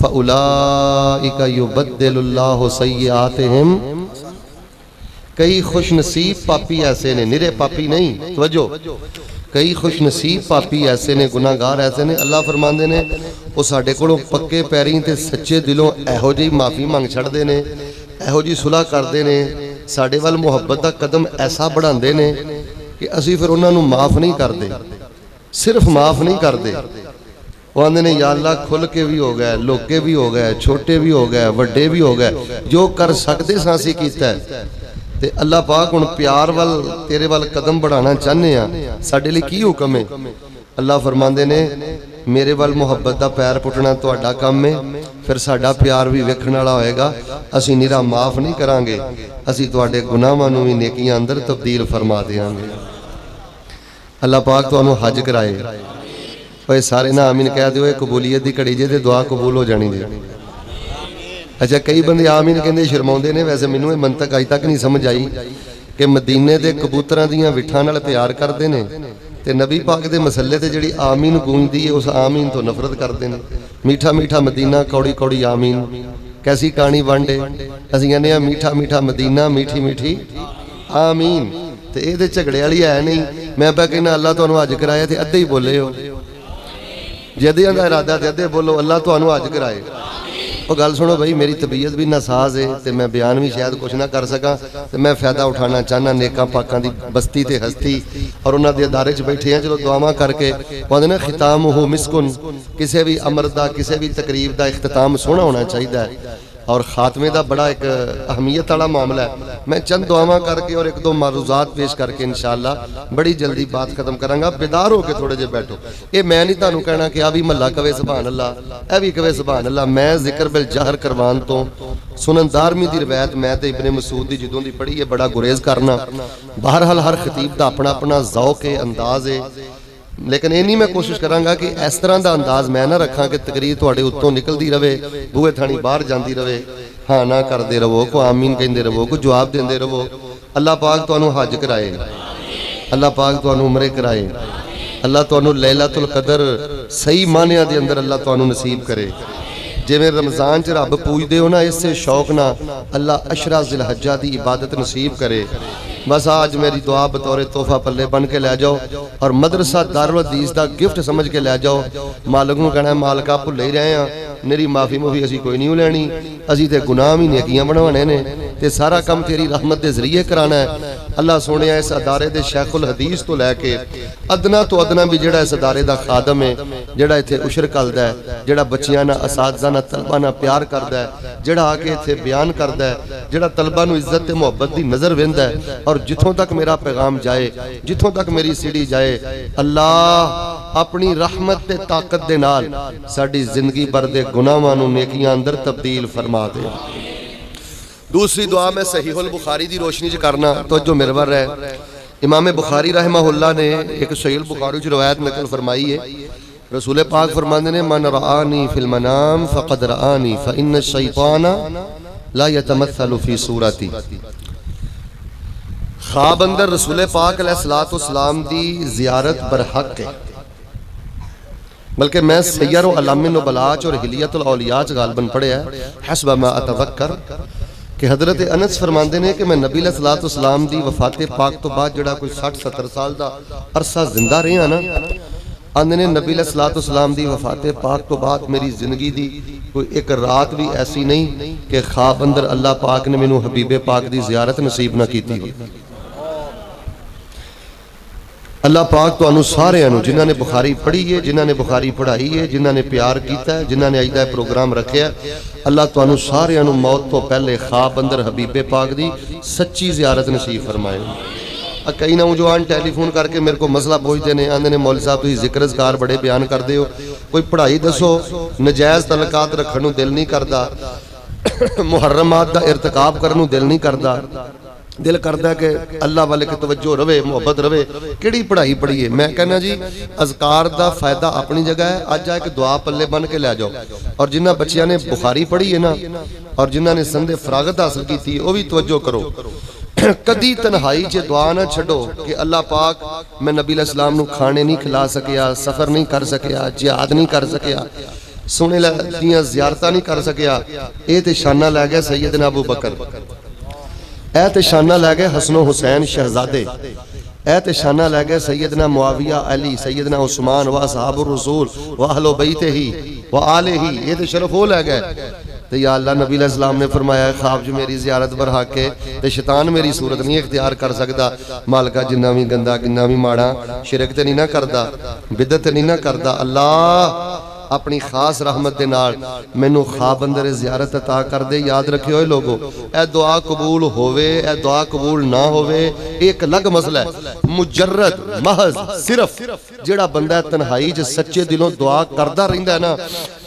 फ़उलाइका युबद्दिलुल्लाहु सय्यिआतिहिम। कई खुश नसीब पापी ऐसे ने, निरे पापी नहीं, तवज्जो, कई खुश नसीब पापी ऐसे ने, गुनाहगार ऐसे ने, अल्लाह फरमांदे ने वो साडे कोलों पक्के पैरीं ते सच्चे दिलों इहो जी माफ़ी मंग छड़दे ने, इहो जी सुलह करदे ने, साडे वल मुहब्बत दा कदम ऐसा बढ़ांदे ने कि असीं फिर उन्हां नूं माफ़ नहीं करदे, सिर्फ माफ़ नहीं करदे। वो आंदे ने या अल्लाह खुल के भी हो गए, लोके भी हो गए, छोटे भी हो गए, वड्डे भी हो गए, जो कर सकदे सां असीं कीता है। ते अल्लाह पाक हुण प्यार वल तेरे वल कदम बढ़ाना चाहते हैं, साडे लई की हुक्म है? अल्लाह फरमांदे ने मेरे वल मुहब्बत दा पैर पुटना तुहाडा काम है, फिर साडा प्यार भी वेखण वाला होएगा। असीं निरा माफ़ नहीं करांगे, असीं तुहाडे गुनाहां नूं भी नेकियां अंदर तब्दील फरमा देंगे। अल्लाह पाक तुहानूं हज कराए। भाई सारे ना आमीन कह दिओ, कबूलीयत दी घड़ी जे ते दुआ कबूल हो जानी जे। अच्छा कई बंदे आमीन कहंदे शर्माउंदे ने, वैसे मैनूं ये मंतक अज तक नहीं समझ आई कि मदीने दे कबूतरां दीयां विठां नाल प्यार करदे ने ते नबी पाक दे मसले ते जिहड़ी आमीन गूंजदी है उस आमीन तो नफरत करदे ने। मीठा मीठा मदीना कौड़ी कौड़ी आमीन, कैसी कहानी वंडे। असीं कहने मीठा मीठा मदीना मीठी मीठी आमीन, ते इहदे झगड़े वाली है नहीं। मैं पा कहना अल्लाह तुहानूं हज कराया ते अद्धे ही बोले हो, जे अद्धियां दा इरादा ते अद्धे बोलो अल्लाह तुहानूं हज कराए। वो गल सुनो भाई, मेरी तबीयत भी नासाज है तो मैं बयान भी शायद कुछ ना कर सका, तो मैं फायदा उठाना चाहना नेकां पाकां दी बस्ती ते हस्ती और उन्हां दे अदारे च बैठे हैं। चलो दुआवां करके कहते ना खितामुहु मिस्कुन, किसी भी अमर दा किसी भी तकरीब दा इख्तिताम सोहना होना चाहिए और खात्मे का बड़ा एक अहमियत वाला मामला है। मैं चंद दुआवां करके और एक दो मारूजात पेश करके इंशाअल्लाह बड़ी जल्दी बात खत्म करांगा। बेदार होकर थोड़े जे बैठो। ये मैं नहीं तुहानूं कहना कि आ भी महला कवे सुभान अल्लाह, ए भी कवे सुभान अल्लाह। मैं जिक्र बिल जहर करवान तो सुनन 12वीं दी रवायत मैं ते इब्ने मसूद दी जदों दी पढ़ी है बड़ा गुरेज करना। बहरहाल हर खतीब दा अपना अपना ज़ौक है, अंदाज है, लेकिन इन्नी मैं कोशिश करांगा कि इस तरह का अंदाज मैं ना रखा कि तकरीर तुहाडे उत्तों निकलती रहे, बूहे थानी बाहर जाती रहे, हाँ ना करते रहो, को आमीन कहते रहो, को जवाब देंदे रहो। अल्लाह पाक तुहानूं हज कराए, अल्लाह पाक तुहानूं उमरे कराए, अल्लाह तुहानूं लैलातुल कदर सही मानिया दे अंदर अल्लाह तुहानूं नसीब करे। जिवें रमज़ान च रब पूजदे हो ना, इससे शौक ना अल्लाह अशरा ज़िलहज्जा दी इबादत नसीब करे। बस आज मेरी दुआ बतौर तोहफा पल्ले बन के लै जाओ और मदरसा दारुल हदीस दा गिफ्ट समझ के लै जाओ। मालिक नूं कहना मालिका भुल्ले ही रहे हैं, मेरी माफ़ी मुफी असीं कोई नहीं लैनी, असीं ते गुनाह भी नेकियां बनवाने ने ते सारा काम तेरी रहमत के जरिए कराना है। अल्लाह सोने इस अदारे दे शैखुल हदीस तो लैके अदना तो अदना भी जिहड़ा इस अदारे दा खादम है, जिहड़ा इत्थे उशर करदा है, जिहड़ा बच्चियां नाल असातिज़ा नाल तलबा नाल प्यार करदा है, जिहड़ा आके इत्थे बयान करदा है, जिहड़ा तलबा नूं इज्जत ते मुहब्बत दी नज़र वेंदा है, और जिथों तक मेरा पैगाम जाए, जिथों तक मेरी सीढ़ी जाए, अल्लाह अपनी रहमत ते ताकत दे नाल साडी जिंदगी भर दे गुनाहां नूं नेकियां अंदर तब्दील फरमा दे। दूसरी दुआ मैं सहीहुल बुखारी दी रोशनी च करना तो जो मिरवर है। इमाम बुखारी रहमहुल्लाह ने एक सहीहुल बुखारी च रवायत नकल फरमाई है। रसूल पाक फरमाते ने मन रआनी फिल मनाम फ़क़द रआनी फ़इन्न शैताना ला यतमस्सलु फी सूरती। ख्वाब अंदर रसूल पाक अलैहिस्सलातु वस्सलाम दी ज़ियारत बरहक है, बल्कि मैं सैयर व अलामिन नुबलाच और हिलियतुल औलियाच गालबन पढ़े है हस्ब मा अतवक्कर कि हज़रत अनस फरमाते हैं कि मैं नबी अलैहिस्सलातु वस्सलाम दी वफाते पाक तो बाद जिहड़ा कोई 60-70 साल का अरसा जिंदा रहा ना, आंदे ने नबी अलैहिस्सलातु वस्सलाम दी वफाते पाक तो बाद मेरी जिंदगी दी कोई एक रात भी ऐसी नहीं कि ख्वाब अंदर अल्लाह पाक ने मैनू हबीबे पाक दी ज़ियारत नसीब ना की हो। अल्लाह पाक तुहानूं सारिआं नूं जिन्हां ने बुखारी पढ़ी है, जिन्हां ने बुखारी पढ़ाई है, जिन्हां ने प्यार किया है, जिन्हां ने अज दा प्रोग्राम रखिया, अल्लाह तुहानूं सारिआं नूं मौत तो पहले ख्वाब अंदर हबीबे पाक दी सच्ची ज़ियारत नसीब फरमाए। कई नौजवान टैलीफोन करके मेरे को मसला पूछते हैं, आंदे ने मौलवी साहब तुसीं जिक्र अज़कार बड़े बयान करते हो, कोई पढ़ाई दसो, नजायज़ तलकात रखण नूं दिल नहीं करता, मुहर्रमात दा इरतिकाब करन नूं दिल नहीं करता, दिल करता कि अल्लाह वाले की तवज्जो रवे, मुहब्बत रवे, किहड़ी पढ़ाई पढ़ीए। मैं कहना जी अज़कार दा फायदा अपनी जगह है। अज एक दुआ पल्ले बन के लै जाओ, और जिन्हां बच्चियां ने बुखारी पढ़ी है ना और जिन्हां ने संदे फरागत हासिल की वो भी तवज्जो करो। कदी तन्हाई च दुआ ना छड्डो कि अल्लाह पाक मैं नबी अलैहिस्सलाम नूं खाने नहीं खिला सकिया, सफ़र नहीं कर सकिया, जिहाद नहीं कर सकिया, सोने दियां ज़ियारतां नहीं कर सकिया, ये तो शाना लै गया सैयदना अबू बकर, ए तो शाना लै गए हसनो हुसैन शहजादे, ए तो शाना लै गए सैयदना मुआविया अली, सैयदना उस्मान व असहाबुर रसूल व अहलो बैते ही व आले ही, ये तो शरफ हो लै गए। तो या अल्लाह नबी अलैहिस्सलाम ने फरमाया ख्वाब जो मेरी ज़ियारत पर हक है तो शैतान मेरी सूरत नहीं इख्तियार कर सकता। मालका जिन्ना भी गंदा किन्ना भी माड़ा शिरक तो नहीं ना करता, बिदत नहीं ना करता। अल्लाह अपनी खास रहमत के नाल मैनू ख्वाब अंदर ज़ियारत अता कर दे। याद रखियो लोगो, ए दुआ कबूल होवे ए दुआ कबूल ना होवे एक अलग मसला है। मुजर्रद महज सिर्फ जेड़ा बंदा तन्हाई च सच्चे दिलों दुआ करदा रहिंदा है ना,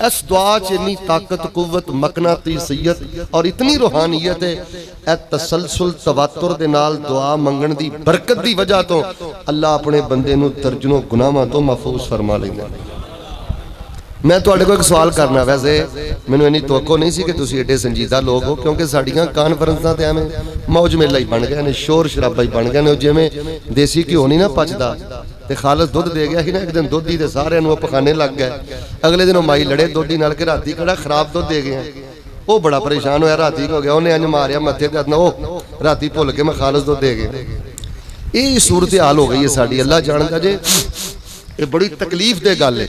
इस दुआ च इन्नी ताकत कुव्वत मकनातीसियत और इतनी रूहानियत है। ए तसलसल तवातुर दे नाल दुआ मंगण दी बरकत दी वजह तो अल्लाह अपने बंदे नू दर्जनों गुनाहां तो महफूज फरमा लैंदा। मैं तुहाडे कोल एक सवाल करना, वैसे मैनूं इन्नी तवक्को नहीं सी कि तुसीं एडे संजीदा लोग हो, क्योंकि साड़ियां कानफ्रेंसां ते एवें मौज मेला ही बन गए ने, शोर शराबा ही बन गए ने। जिवें देसी घ्यो नहीं ना पचदा ते खालस दुध दे गया ही ना, एक दिन दुध ही ते सारिआं नूं पखाने लग गए। अगले दिन माई लड़े दुध नाल कि राती किहड़ा खराब दुध दे गए। वो बड़ा परेशान होया, राती हो गया, उन्हें अंज मारिया मत्थे ते ओ राती भुल के मैं खालस दुध दे गए। ये सूरत हाल हो गई है साड़ी। अल्लाह जानदा जे ये बड़ी तकलीफ दे गल है।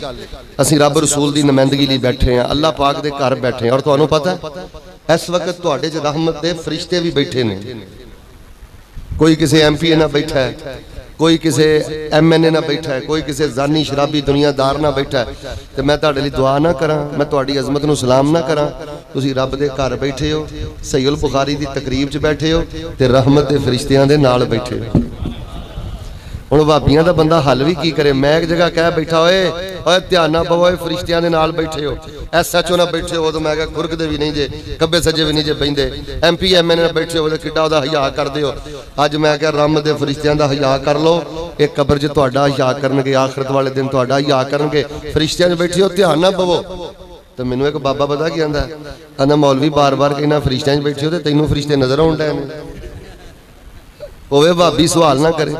असीं रब रसूल दी नुमाइंदगी लई बैठे हैं, अल्लाह पाक दे घर बैठे हैं, और तुहानूं पता है इस वक्त तुहाडे च रहमत दे फरिश्ते भी बैठे ने। कोई किसी MPA ना बैठा है, कोई किसी MNA ना बैठा है, कोई किसी जानी शराबी दुनियादार ना बैठा है। तो मैं तुहाडे लई दुआ ना करा, मैं तुहाडी अजमत नूं सलाम ना करा। तुसीं रब दे घर बैठे हो, सहीहुल बुखारी दी तकरीब च बैठे हो ते रहमत दे फरिश्तियां दे नाल बैठे हो। हुण भाबियां दा बंदा हल भी की करे। मैं एक जगह कह बैठा ओए ध्यान ना पवो, फरिश्तियां दे नाल बैठे हो, SHO ना बैठे हो, तो मैं कहा खुरकदे भी नहीं जे, कब्बे सज्जे भी नहीं जे बहिंदे। MP MNA ना बैठे हो तो किड्डा ओहदा हया करदे हो। अज मैं कहा रब दे फरिश्तियां दा हया कर लो, एक कब्र च तुहाडा हया करनगे, आखिरत वाले दिन तुहाडा हया करनगे। फरिश्तियां च बैठे हो, ध्यान ना पवो। तो मैनूं एक बाबा पता की आंदा, आंदा मौलवी बार बार कहना फरिश्तियां च बैठे हो ते तैनूं फरिश्ते नजर आउण डए ने। होवे भाबी सवाल ना करे।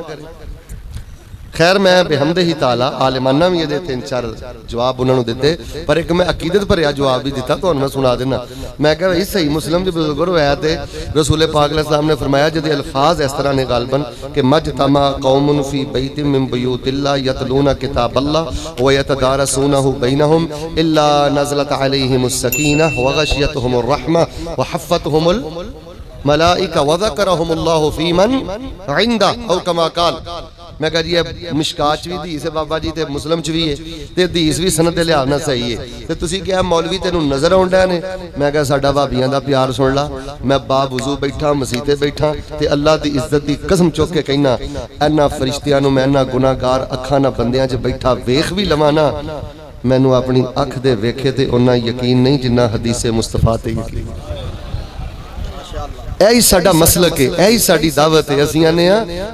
खैर मैं बेहमदे ही ताला आलिमाना भी ये 3-4 जवाब उन्होंने दिते, पर एक मैं अकीदत भरिया जवाब भी दिता तो मैं सुना देना। मैं कहा सही मुस्लिम जी बुजुर्ग होया ते रसूल पाक अलैहि सलाम ने फरमाया जदे अल्फाज इस तरह ने गालबन कि मजतमा कौमुन फी बैतिन मिन बुयूतिल्लाह यतलूना किताबल्लाह व यतदारसूनहु बैनहुम इल्ला नज़लत अलैहिमुस सकीनह व गशियतहुमुर रहमह व हफ़्फ़तहुमुल मलाइका व ज़करहुमुल्लाहु फीमन इंदा औ कमा क़ाल। मैं कह जी मिशकात च भी हदीस है बाबा जी, ते मुस्लिम च भी है, ते हदीस भी सनद दे लिहाज नाल सही है। ते तुसीं क्या मौलवी तेनू नजर आउंदा ने? मैं कहा साडा भाबियां दा प्यार सुन ला। मैं बावुजू बैठा, मसीते बैठा, ते अल्लाह दी इज्जत दी कसम चुक के कहना, इन्हां फरिश्तियां नूं मैं इन्हां गुनाहगार अखां नाल बंदियां च बैठा वेख भी लवां ना, मैनू अपनी अख दे वेखे ते उन्ना यकीन नहीं जिन्ना हदीसे मुस्तफा ते यकीन। यही साडा मसलक है, यही साडी दावत है। असीं आने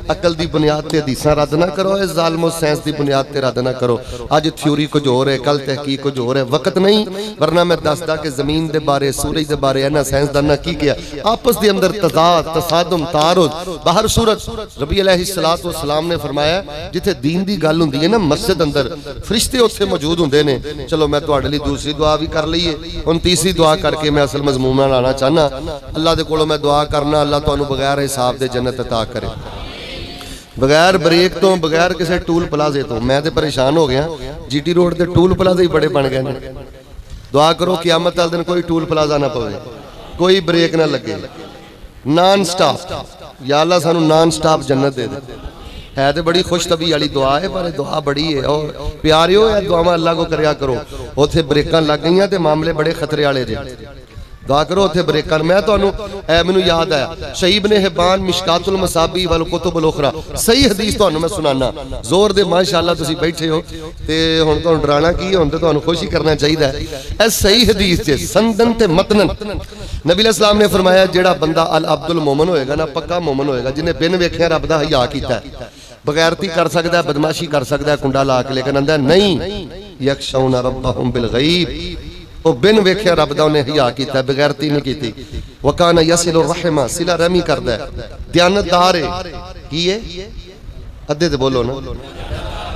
अकल दी बुनियाद ते हदीसां रद्द ना करो, इस जालमो साइंस दी बुनियाद ते रद्द ना करो। अज थ्योरी कुछ होर है, कल तहकीक कुछ होर है, वक्त नहीं। वरना मैं दसदा कि जमीन दे बारे, सूरज दे बारे इन्हां साइंसदानां की किया, आपस दे अंदर तजाद, तसादुम, तारुद। बाहर सूरत नबी अलैहिस्सलातु वस्सलाम ने फरमाया जिथे दीन दी गल हुंदी है ना, मस्जिद अंदर फरिश्ते उत्थे मौजूद हुंदे ने। चलो मैं तुहाडे लई दूसरी दुआ भी कर लईए, हुण तीसरी दुआ करके मैं असल मजमून नाल आना चाहना। अल्लाह दे कोलों मैं दुआ करना अल्लाह तुहानू बगैर हिसाब दे जन्नत अता करे, बगैर ब्रेक तो, बगैर किसी टूल प्लाजे तो। मैं तो परेशान हो गया, GT रोड के टूल प्लाजे ही बड़े बन गए ने। दुआ करो क़यामत वाले दिन कोई टूल प्लाजा ना पवे, कोई ब्रेक ना लगे, नॉन स्टॉप। या अल्लाह सानू नॉन स्टॉप जन्नत दे दे। है तो बड़ी खुश तबी वाली दुआ है, पर दुआ बड़ी है। और प्यारियो या दुआवां अल्लाह को करया करो। उत्थे ब्रेकां लग गई तो मामले बड़े खतरे वाले जे। दुआ करो उत्थे ब्रेकर। मैं तुहानू मैनू याद आया शही इब्न हिब्बान मिशकातुल मसाबी वल कुतुबुल उखरा सही हदीस तुहानू मैं सुनाना। जोर दे माशाअल्लाह तुसीं बैठे हो ते हुण तुहानू डराना की, हुण ते तुहानू खुश ही करना चाहिए। ऐ सही हदीस च संदन ते मतनन नबी अलैहि सलाम ने फरमाया जेड़ा बंदा अल अब्दुल मोमन होएगा ना, पक्का मोमन होएगा, जिन्हें बिन वेखिया रब दा हया कीता है, बगैरती कर सकता है, बदमाशी कर सकता है, कुंडा ला के, लेकिन आंदा नहीं यखशौना रब्बहुम बिल गैब। वो बिन वेख्या रब दा उन्हें हया कीता, बगैरती नहीं की। वकाना यसिलुर रहमा, सिला रहमी करदा है, दयानतदार है। की है अद्धे ते बोलो ना,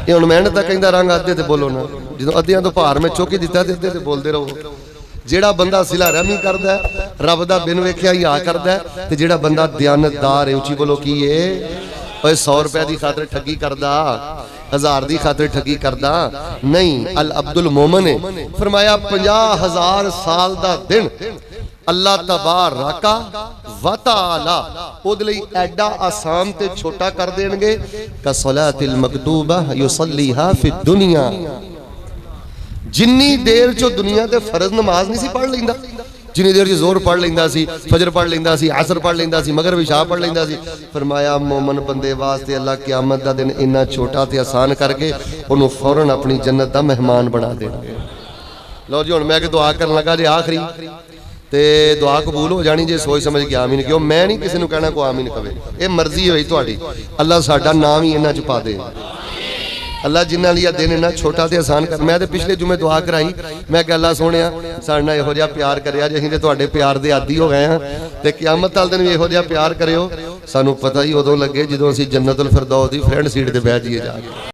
ये हुण मेहनत कहंदा रंग अद्धे ते बोलो ना, जो अद्धियां तो भार मैं चुक ही दिता ते अद्धे ते बोलते रहो। जेड़ा बंदा सिला रहमी करदा है, रब दा बिन वेखिया ही आ करदा है, ते जेड़ा बंदा दयानतदार है, उची बोलो की है, 100 रुपए की खातर ठगी करदा, 1000 की खातर ठगी करदा नहीं। अल अब्दुल मोमन है फरमाया 50,000 साल दा दिन अल्लाह तबारक व तआला ओदे लई एडा आसान ते छोटा कर देणगे का सलातिल मकतूबा युसल्लीहा फि दुनिया। जिन्नी देर चो दुनिया ते फर्ज नमाज नहीं सी पढ़ लैंदा, जिन्नी देर च जोर पढ़ लैंदा सी, फजर पढ़ लैंदा सी, असर पढ़ लैंदा सी, मगरिब इशा पढ़ लैंदा सी। फरमाया मोमन बंदे वास्ते अल्लाह क़यामत दा दिन इन्ना छोटा ते आसान करके उन्होंने फौरन अपनी जन्नत दा मेहमान बना देंगे। लो जी हुण मैं कि दुआ करन लगा जी आखिरी ते दुआ कबूल हो जानी जे सोच समझ के आमीन क्यों। मैं नहीं किसी को कहना को आमीन कवे, ये मर्जी होई तुहाडी। अल्लाह साडा नाम ही इन्हां च पा दे। अल्लाह जिन्हां लिया दिन इन्ना छोटा ते आसान कर। मैं तो पिछले जुमे दुआ कराई, मैं कहा अल्लाह सोहणिया साडे नाल इहो जिहा प्यार करिया जे असीं ते तुहाडे प्यार दे आदी हो गए हां, ते क़यामत वाले दिन भी इहो जिहा प्यार करियो। सानू पता ही उदों लगे जदों असीं जन्नतुल फिरदौस दी फ्रंट सीट ते बैठ जाइए जाके।